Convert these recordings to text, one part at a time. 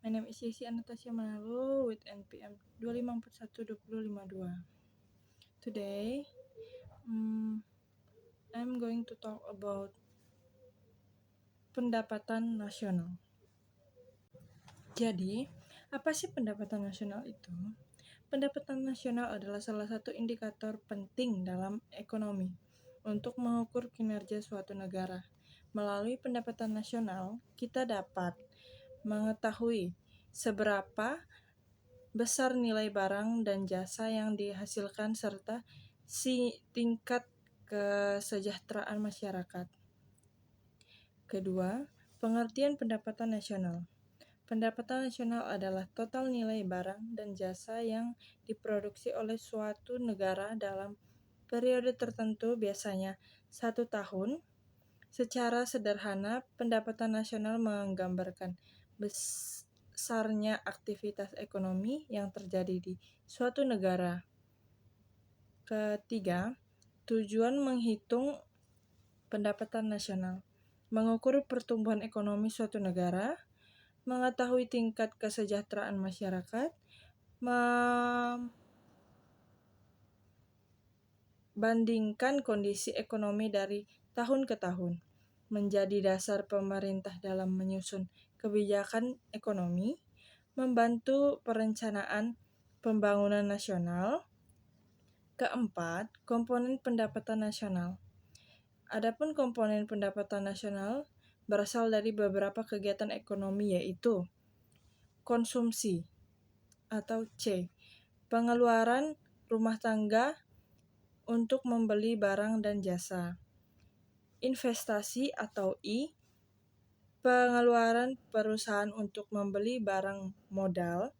My name is Yesi Anastasia Manalo with NPM 25412052. Today, I'm going to talk about pendapatan nasional. Jadi, apa sih pendapatan nasional itu? Pendapatan nasional adalah salah satu indikator penting dalam ekonomi untuk mengukur kinerja suatu negara. Melalui pendapatan nasional, kita dapat mengetahui seberapa besar nilai barang dan jasa yang dihasilkan serta tingkat kesejahteraan masyarakat. Kedua, pengertian pendapatan nasional. Pendapatan nasional adalah total nilai barang dan jasa yang diproduksi oleh suatu negara dalam periode tertentu, biasanya 1 tahun. Secara sederhana, pendapatan nasional menggambarkan besarnya aktivitas ekonomi yang terjadi di suatu negara. Ketiga, tujuan menghitung pendapatan nasional. Mengukur pertumbuhan ekonomi suatu negara, mengetahui tingkat kesejahteraan masyarakat, membandingkan kondisi ekonomi dari tahun ke tahun, menjadi dasar pemerintah dalam menyusun kebijakan ekonomi, membantu perencanaan pembangunan nasional. Keempat, komponen pendapatan nasional. Adapun komponen pendapatan nasional berasal dari beberapa kegiatan ekonomi, yaitu konsumsi atau C, pengeluaran rumah tangga untuk membeli barang dan jasa. Investasi atau I, pengeluaran perusahaan untuk membeli barang modal.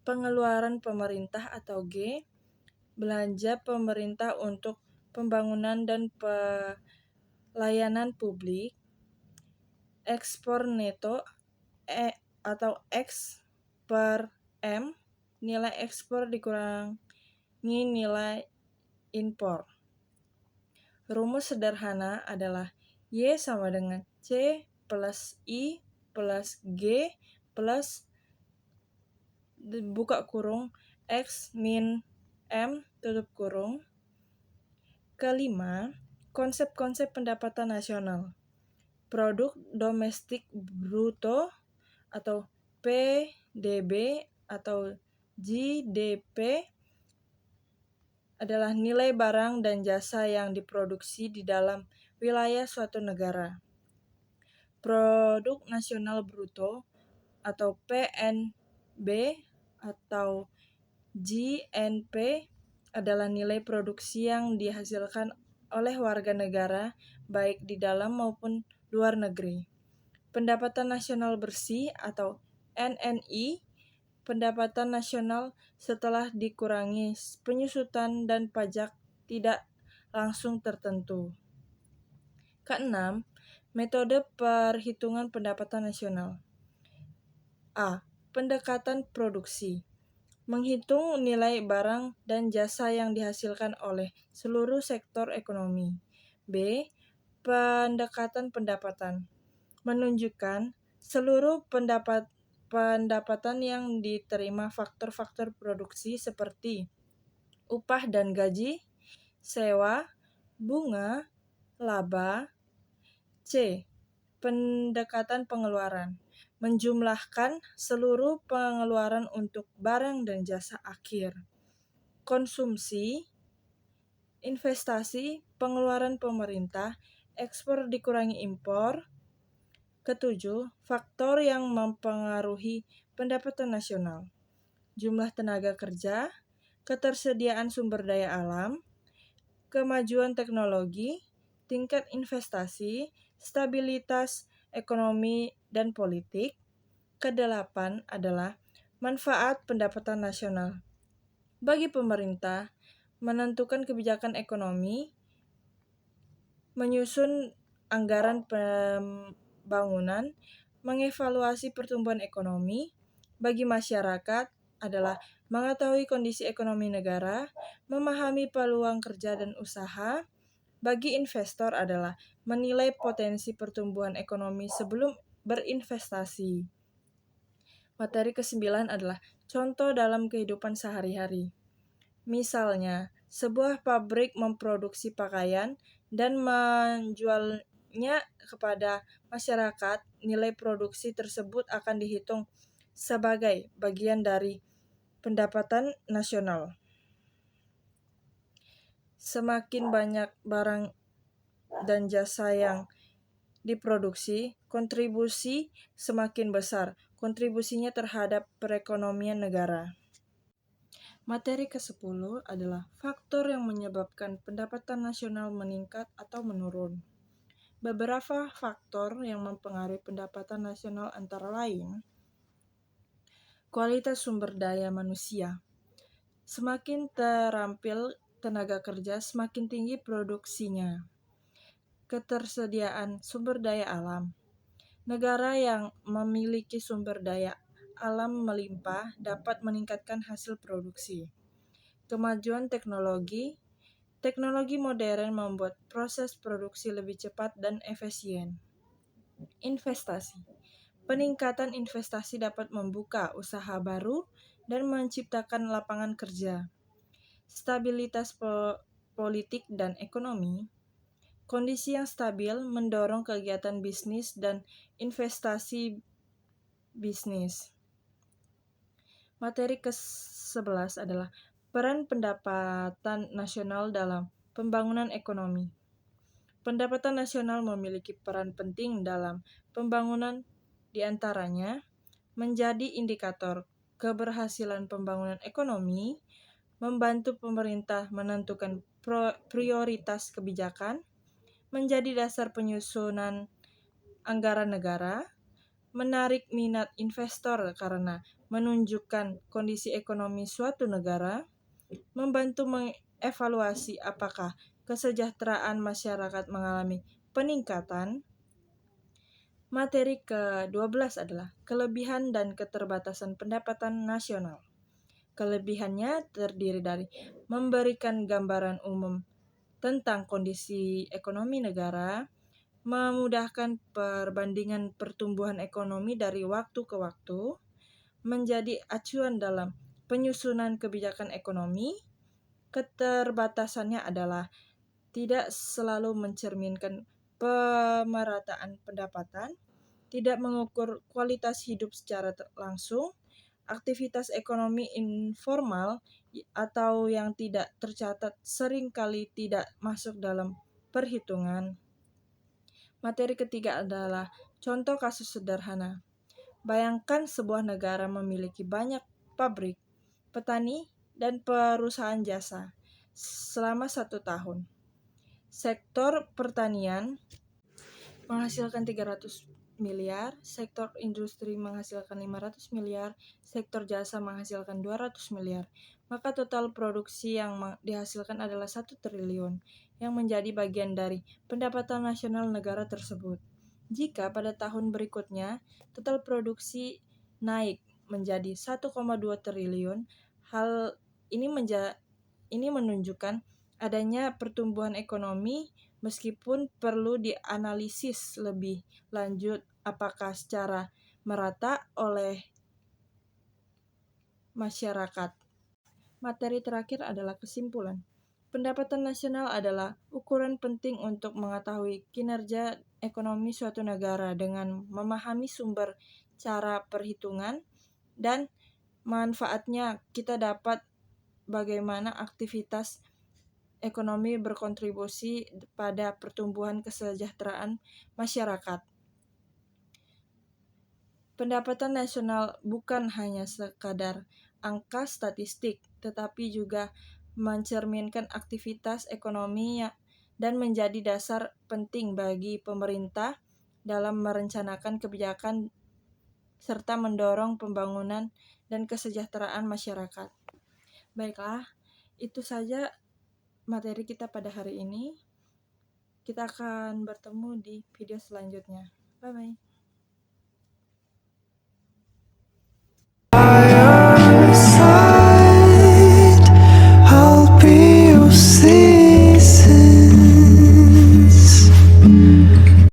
Pengeluaran pemerintah atau G, belanja pemerintah untuk pembangunan dan pelayanan publik. Ekspor neto atau X per M, nilai ekspor dikurangi nilai impor. Rumus sederhana adalah Y sama dengan C plus I plus G plus buka kurung X min M tutup kurung. Kelima, konsep-konsep pendapatan nasional. Produk domestik bruto atau PDB atau GDP adalah nilai barang dan jasa yang diproduksi di dalam wilayah suatu negara. Produk nasional bruto atau PNB atau GNP adalah nilai produksi yang dihasilkan oleh warga negara baik di dalam maupun luar negeri. Pendapatan nasional bersih atau NNI, pendapatan nasional setelah dikurangi penyusutan dan pajak tidak langsung tertentu. Keenam, metode perhitungan pendapatan nasional. A, pendekatan produksi. Menghitung nilai barang dan jasa yang dihasilkan oleh seluruh sektor ekonomi. B, pendekatan pendapatan. Menunjukkan seluruh pendapatan yang diterima faktor-faktor produksi seperti upah dan gaji, sewa, bunga, laba. C, pendekatan pengeluaran. Menjumlahkan seluruh pengeluaran untuk barang dan jasa akhir. Konsumsi, investasi, pengeluaran pemerintah, ekspor dikurangi impor. Ketujuh, faktor yang mempengaruhi pendapatan nasional. Jumlah tenaga kerja, ketersediaan sumber daya alam, kemajuan teknologi, tingkat investasi, stabilitas ekonomi dan politik. Kedelapan adalah manfaat pendapatan nasional. Bagi pemerintah, menentukan kebijakan ekonomi, menyusun anggaran pembangunan, mengevaluasi pertumbuhan ekonomi. Bagi masyarakat adalah mengetahui kondisi ekonomi negara, memahami peluang kerja dan usaha. Bagi investor adalah menilai potensi pertumbuhan ekonomi sebelum berinvestasi. Materi ke-9 adalah contoh dalam kehidupan sehari-hari. Misalnya, sebuah pabrik memproduksi pakaian dan menjualnya kepada masyarakat, nilai produksi tersebut akan dihitung sebagai bagian dari pendapatan nasional. Semakin banyak barang dan jasa yang diproduksi, kontribusi semakin besar kontribusinya terhadap perekonomian negara. Materi ke-10 adalah faktor yang menyebabkan pendapatan nasional meningkat atau menurun. Beberapa faktor yang mempengaruhi pendapatan nasional antara lain kualitas sumber daya manusia. Semakin terampil tenaga kerja, semakin tinggi produksinya. Ketersediaan sumber daya alam. Negara yang memiliki sumber daya alam melimpah dapat meningkatkan hasil produksi. Kemajuan teknologi. Teknologi modern membuat proses produksi lebih cepat dan efisien. Investasi. Peningkatan investasi dapat membuka usaha baru dan menciptakan lapangan kerja. Stabilitas politik dan ekonomi. Kondisi yang stabil mendorong kegiatan bisnis dan investasi bisnis. Materi ke-11 adalah peran pendapatan nasional dalam pembangunan ekonomi. Pendapatan nasional memiliki peran penting dalam pembangunan, diantaranya menjadi indikator keberhasilan pembangunan ekonomi, membantu pemerintah menentukan prioritas kebijakan, menjadi dasar penyusunan anggaran negara, menarik minat investor karena menunjukkan kondisi ekonomi suatu negara, membantu mengevaluasi apakah kesejahteraan masyarakat mengalami peningkatan. Materi ke-12 adalah kelebihan dan keterbatasan pendapatan nasional. Kelebihannya terdiri dari memberikan gambaran umum tentang kondisi ekonomi negara, memudahkan perbandingan pertumbuhan ekonomi dari waktu ke waktu, menjadi acuan dalam penyusunan kebijakan ekonomi. Keterbatasannya adalah tidak selalu mencerminkan pemerataan pendapatan, tidak mengukur kualitas hidup secara langsung, aktivitas ekonomi informal atau yang tidak tercatat seringkali tidak masuk dalam perhitungan. Materi ketiga adalah contoh kasus sederhana. Bayangkan sebuah negara memiliki banyak pabrik, petani, dan perusahaan jasa selama 1 tahun. Sektor pertanian menghasilkan 300 miliar, sektor industri menghasilkan 500 miliar, sektor jasa menghasilkan 200 miliar. Maka total produksi yang dihasilkan adalah 1 triliun, yang menjadi bagian dari pendapatan nasional negara tersebut. Jika pada tahun berikutnya total produksi naik menjadi 1,2 triliun, hal ini menunjukkan adanya pertumbuhan ekonomi, meskipun perlu dianalisis lebih lanjut apakah secara merata oleh masyarakat. Materi terakhir adalah kesimpulan. Pendapatan nasional adalah ukuran penting untuk mengetahui kinerja ekonomi suatu negara dengan memahami sumber cara perhitungan dan manfaatnya. Kita dapat bagaimana aktivitas ekonomi berkontribusi pada pertumbuhan kesejahteraan masyarakat. Pendapatan nasional bukan hanya sekadar angka statistik, tetapi juga mencerminkan aktivitas ekonomi dan menjadi dasar penting bagi pemerintah dalam merencanakan kebijakan serta mendorong pembangunan dan kesejahteraan masyarakat. Baiklah, itu saja materi kita pada hari ini. Kita akan bertemu di video selanjutnya. Bye-bye.